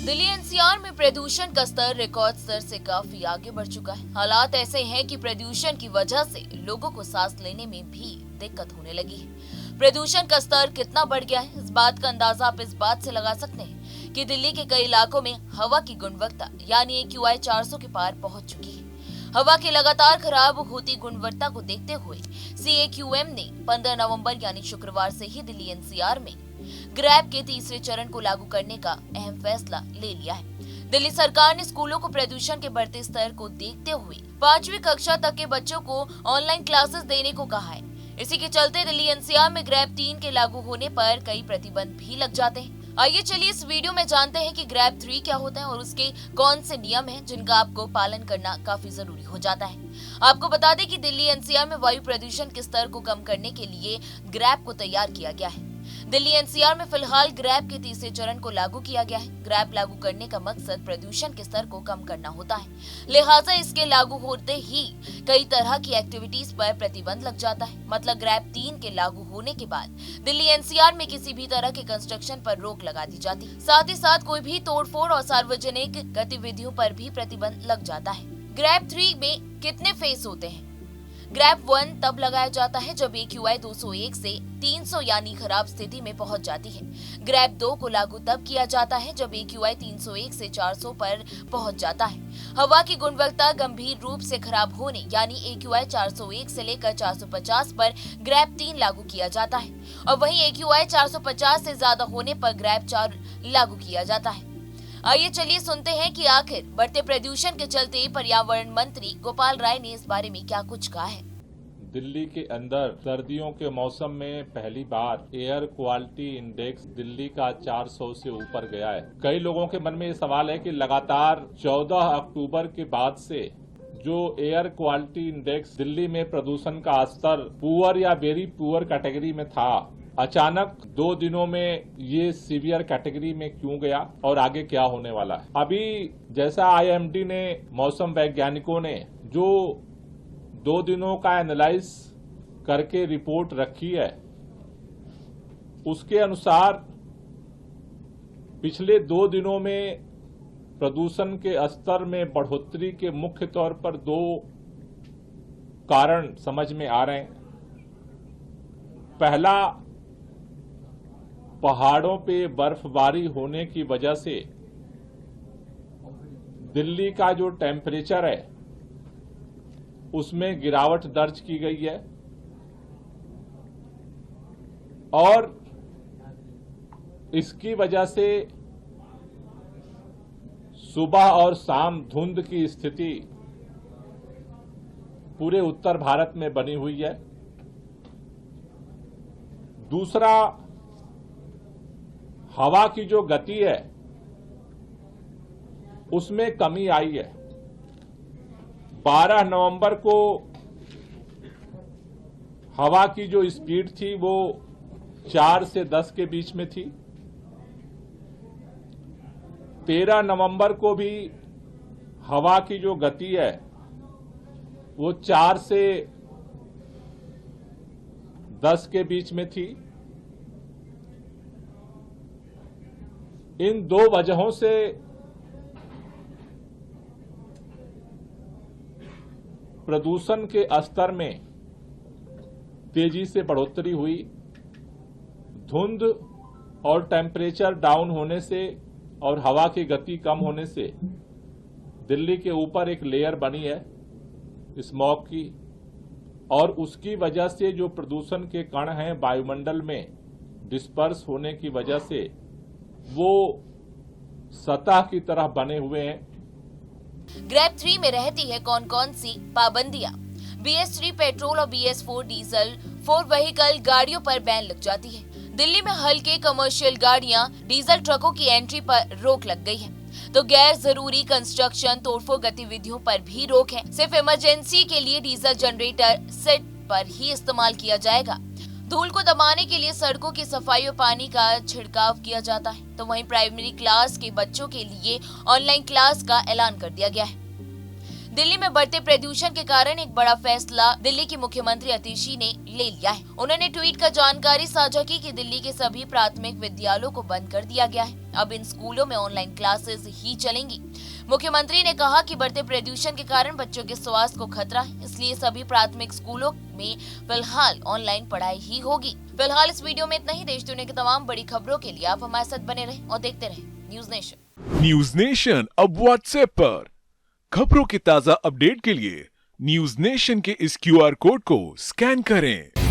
Delhi NCR में प्रदूषण का स्तर रिकॉर्ड स्तर से काफी आगे बढ़ चुका है। हालात ऐसे हैं कि प्रदूषण की वजह से लोगों को सांस लेने में भी दिक्कत होने लगी है। प्रदूषण का स्तर कितना बढ़ गया है, इस बात का अंदाजा आप इस बात से लगा सकते हैं कि दिल्ली के कई इलाकों में हवा की गुणवत्ता यानी AQI 400 के पार पहुंच चुकी है। हवा की लगातार खराब होती गुणवत्ता को देखते हुए CAQM ने 15 नवंबर यानी शुक्रवार से ही दिल्ली एनसीआर में ग्रैब के तीसरे चरण को लागू करने का अहम फैसला ले लिया है। दिल्ली सरकार ने स्कूलों को प्रदूषण के बढ़ते स्तर को देखते हुए 5वीं कक्षा तक के बच्चों को ऑनलाइन क्लासेस देने को कहा है। इसी के चलते दिल्ली एनसीआर में ग्रैब 3 के लागू होने पर कई प्रतिबंध भी लग जाते हैं। आइए चलिए इस वीडियो में जानते हैं कि ग्रैब 3 क्या होता है और उसके कौन से नियम हैं जिनका आपको पालन करना काफी जरूरी हो जाता है। आपको बता दें कि दिल्ली एनसीआर में वायु प्रदूषण के स्तर को कम करने के लिए ग्रैब को तैयार किया गया है। दिल्ली एनसीआर में फिलहाल ग्रैब के तीसरे चरण को लागू किया गया है। ग्रैब लागू करने का मकसद प्रदूषण के स्तर को कम करना होता है, लिहाजा इसके लागू होते ही कई तरह की एक्टिविटीज पर प्रतिबंध लग जाता है। मतलब ग्रैब 3 के लागू होने के बाद दिल्ली एनसीआर में किसी भी तरह के कंस्ट्रक्शन पर रोक लगा दी जाती है। साथ ही साथ कोई भी तोड़फोड़ और सार्वजनिक गतिविधियों पर भी प्रतिबंध लग जाता है। ग्रैब 3 में कितने फेस होते हैं? ग्रैब 1 तब लगाया जाता है जब AQI 201 से 300 यानी खराब स्थिति में पहुंच जाती है। ग्रैब 2 को लागू तब किया जाता है जब AQI 301 से 400 पर पहुंच जाता है। हवा की गुणवत्ता गंभीर रूप से खराब होने यानी AQI 401 से लेकर 450 पर ग्रैब 3 लागू किया जाता है और वहीं AQI 450 से ज्यादा होने पर ग्रैब 4 लागू किया जाता है। आइए चलिए सुनते हैं कि आखिर बढ़ते प्रदूषण के चलते पर्यावरण मंत्री गोपाल राय ने इस बारे में क्या कुछ कहा है। दिल्ली के अंदर सर्दियों के मौसम में पहली बार एयर क्वालिटी इंडेक्स दिल्ली का 400 से ऊपर गया है। कई लोगों के मन में ये सवाल है कि लगातार 14 अक्टूबर के बाद से जो एयर क्वालिटी इंडेक्स दिल्ली में प्रदूषण का स्तर पुअर या वेरी पुअर कैटेगरी में था, अचानक 2 दिनों में ये सीवियर कैटेगरी में क्यों गया और आगे क्या होने वाला है। अभी जैसा IMD ने मौसम वैज्ञानिकों ने जो 2 दिनों का एनालाइज करके रिपोर्ट रखी है, उसके अनुसार पिछले 2 दिनों में प्रदूषण के स्तर में बढ़ोतरी के मुख्य तौर पर 2 कारण समझ में आ रहे हैं। पहला, पहाड़ों पे बर्फबारी होने की वजह से दिल्ली का जो टेम्परेचर है उसमें गिरावट दर्ज की गई है और इसकी वजह से सुबह और शाम धुंध की स्थिति पूरे उत्तर भारत में बनी हुई है। दूसरा, हवा की जो गति है उसमें कमी आई है। 12 नवंबर को हवा की जो स्पीड थी वो 4 से 10 के बीच में थी। 13 नवंबर को भी हवा की जो गति है वो 4 से 10 के बीच में थी। इन 2 वजहों से प्रदूषण के स्तर में तेजी से बढ़ोतरी हुई। धुंध और टेम्परेचर डाउन होने से और हवा की गति कम होने से दिल्ली के ऊपर एक लेयर बनी है स्मॉग की, और उसकी वजह से जो प्रदूषण के कण हैं वायुमंडल में डिस्पर्स होने की वजह से वो सतह की तरह बने हुए हैं। ग्रैब 3 में रहती है कौन कौन सी पाबंदियां? BS3 पेट्रोल और BS4 डीजल 4 व्हीकल गाड़ियों पर बैन लग जाती है। दिल्ली में हल्के कमर्शियल गाड़ियां, डीजल ट्रकों की एंट्री पर रोक लग गई है। तो गैर जरूरी कंस्ट्रक्शन, तोड़फोड़ गतिविधियों पर भी रोक है। सिर्फ इमरजेंसी के लिए डीजल जनरेटर सेट पर ही इस्तेमाल किया जाएगा। धूल को दबाने के लिए सड़कों की सफाई और पानी का छिड़काव किया जाता है। तो वहीं प्राइमरी क्लास के बच्चों के लिए ऑनलाइन क्लास का ऐलान कर दिया गया है। दिल्ली में बढ़ते प्रदूषण के कारण एक बड़ा फैसला दिल्ली की मुख्यमंत्री आतिशी ने ले लिया है। उन्होंने ट्वीट कर जानकारी साझा की कि दिल्ली के सभी प्राथमिक विद्यालयों को बंद कर दिया गया है। अब इन स्कूलों में ऑनलाइन क्लासेस ही चलेंगी। मुख्यमंत्री ने कहा कि बढ़ते प्रदूषण के कारण बच्चों के स्वास्थ्य को खतरा है, इसलिए सभी प्राथमिक स्कूलों में फिलहाल ऑनलाइन पढ़ाई ही होगी। फिलहाल इस वीडियो में इतना ही। देश दुनिया की तमाम बड़ी खबरों के लिए आप हमारे साथ बने रहें और देखते रहें न्यूज नेशन। न्यूज नेशन अब व्हाट्सएप पर खबरों के ताजा अपडेट के लिए न्यूज नेशन के इस QR कोड को स्कैन करें।